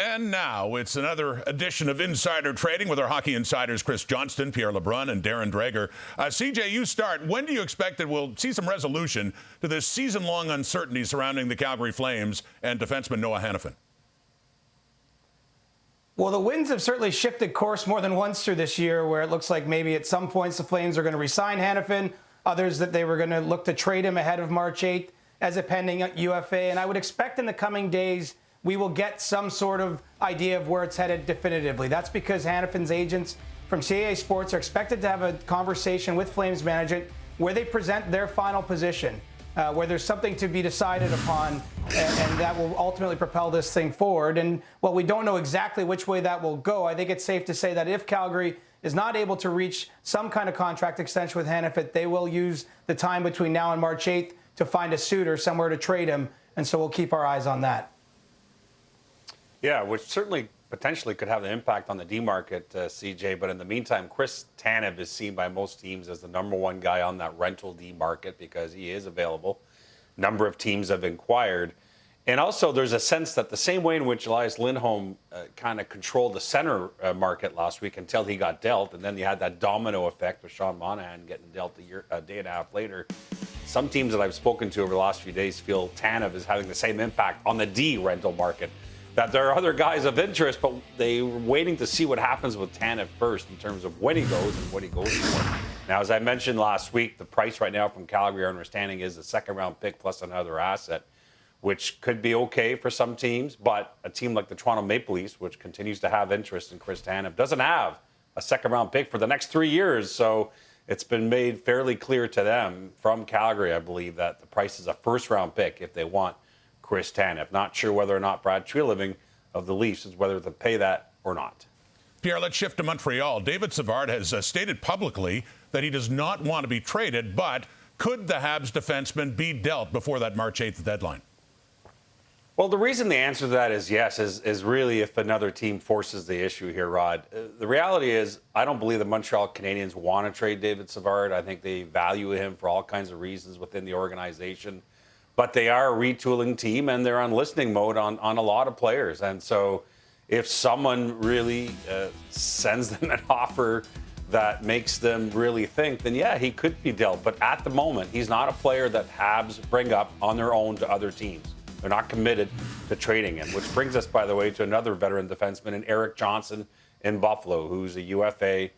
And now it's another edition of Insider Trading with our hockey insiders Chris Johnston, Pierre Lebrun, and Darren Dreger. CJ, you start. When do you expect that we'll see some resolution to this season-long uncertainty surrounding the Calgary Flames and defenseman Noah Hanifin? Well, the Winds have certainly shifted course more than once through this year, where it looks like maybe at some points the Flames are going to re-sign Hanifin, others that they were going to look to trade him ahead of March 8th as a pending UFA. And I would expect in the coming days we will get some sort of idea of where it's headed definitively. That's because Hanifin's agents from CAA Sports are expected to have a conversation with Flames management where they present their final position, where there's something to be decided upon, and that will ultimately propel this thing forward. And while we don't know exactly which way that will go, I think it's safe to say that if Calgary is not able to reach some kind of contract extension with Hanifin, they will use the time between now and March 8th to find a suitor somewhere to trade him. And so we'll keep our eyes on that. Yeah, which certainly potentially could have an impact on the D market, CJ. But in the meantime, Chris Tanev is seen by most teams as the #1 guy on that rental D market because he is available. Number of teams have inquired. And also there's a sense that the same way in which Elias Lindholm kind of controlled the center market last week until he got dealt, and then you had that domino effect with Sean Monahan getting dealt a day and a half later. Some teams that I've spoken to over the last few days feel Tanev is having the same impact on the D rental market. That there are other guys of interest, but they're waiting to see what happens with Tanev first in terms of when he goes and what he goes for. Now, as I mentioned last week, the price right now from Calgary, our understanding is a second-round pick plus another asset, which could be okay for some teams, but a team like the Toronto Maple Leafs, which continues to have interest in Chris Tanev, doesn't have a second-round pick for the next 3 years. So it's been made fairly clear to them from Calgary, I believe, that the price is a first-round pick if they want Chris Tanev. Not sure whether or not Brad Treliving of the Leafs is whether to pay that or not. Pierre, let's shift to Montreal. David Savard has stated publicly that he does not want to be traded, but could the Habs defenseman be dealt before that March 8th deadline? Well, the reason the answer to that is yes is really if another team forces the issue here, Rod. The reality is I don't believe the Montreal Canadiens want to trade David Savard. I think they value him for all kinds of reasons within the organization. But they are a retooling team, and they're on listening mode on a lot of players. And so if someone really sends them an offer that makes them really think, then yeah, he could be dealt. But at the moment, he's not a player that Habs bring up on their own to other teams. They're not committed to trading him, which brings us, by the way, to another veteran defenseman in Eric Johnson in Buffalo, who's a UFA.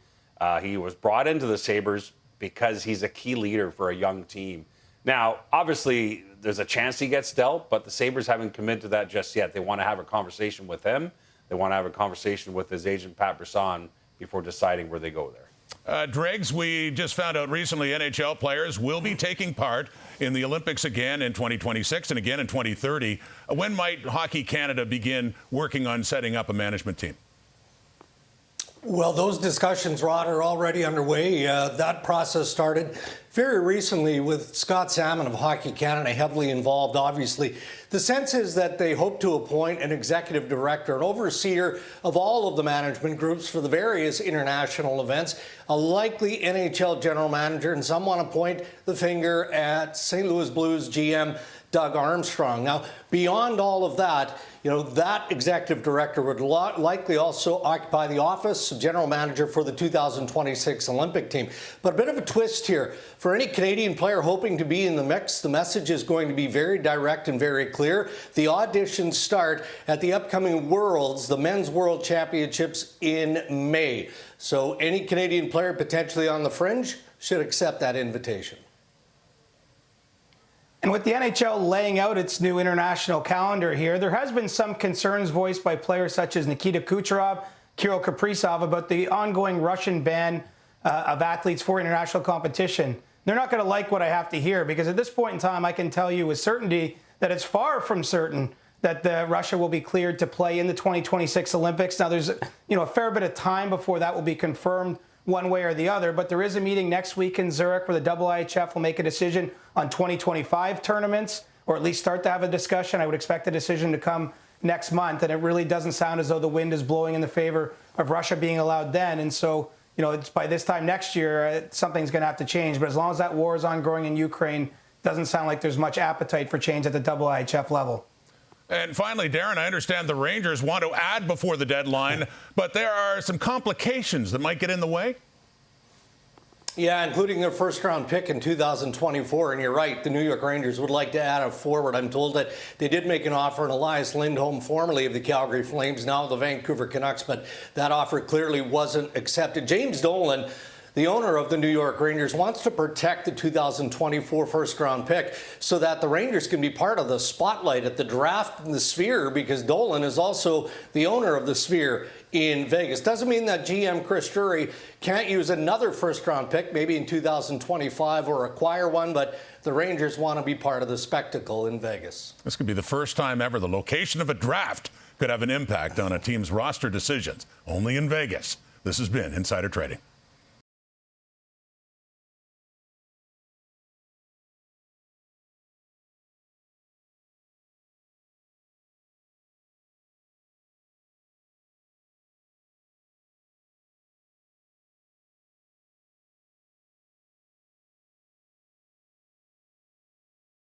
He was brought into the Sabres because he's a key leader for a young team. Now, obviously, there's a chance he gets dealt, but the Sabres haven't committed to that just yet. They want to have a conversation with him. They want to have a conversation with his agent, Pat Brisson, before deciding where they go there. Dregs, we just found out recently NHL players will be taking part in the Olympics again in 2026 and again in 2030. When might Hockey Canada begin working on setting up a management team? Well, those discussions, Rod, are already underway. That process started very recently with Scott Salmon of Hockey Canada heavily involved, obviously. The sense is that they hope to appoint an executive director, an overseer of all of the management groups for the various international events, a likely NHL general manager, and some want to point the finger at St. Louis Blues GM Doug Armstrong. Now, beyond all of that, that executive director would likely also occupy the office of general manager for the 2026 Olympic team. But a bit of a twist here. For any Canadian player hoping to be in the mix, the message is going to be very direct and very clear. The auditions start at the upcoming Worlds, the Men's World Championships in May. So any Canadian player potentially on the fringe should accept that invitation. And with the NHL laying out its new international calendar here, there has been some concerns voiced by players such as Nikita Kucherov, Kirill Kaprizov about the ongoing Russian ban of athletes for international competition. They're not going to like what I have to hear because at this point in time, I can tell you with certainty that it's far from certain that Russia will be cleared to play in the 2026 Olympics. Now, there's a fair bit of time before that will be confirmed one way or the other, but there is a meeting next week in Zurich where the IIHF will make a decision on 2025 tournaments, or at least start to have a discussion. I would expect the decision to come next month, and it really doesn't sound as though the wind is blowing in the favor of Russia being allowed then. And so, it's by this time next year, something's going to have to change. But as long as that war is ongoing in Ukraine, doesn't sound like there's much appetite for change at the IIHF level. And finally, Darren, I understand the Rangers want to add before the deadline, but there are some complications that might get in the way. Yeah, including their first-round pick in 2024. And you're right, the New York Rangers would like to add a forward. I'm told that they did make an offer on Elias Lindholm, formerly of the Calgary Flames, now the Vancouver Canucks, but that offer clearly wasn't accepted. James Dolan, the owner of the New York Rangers, wants to protect the 2024 first-round pick so that the Rangers can be part of the spotlight at the draft in the Sphere, because Dolan is also the owner of the Sphere in Vegas. Doesn't mean that GM Chris Drury can't use another first-round pick, maybe in 2025, or acquire one, but the Rangers want to be part of the spectacle in Vegas. This could be the first time ever the location of a draft could have an impact on a team's roster decisions. Only in Vegas. This has been Insider Trading.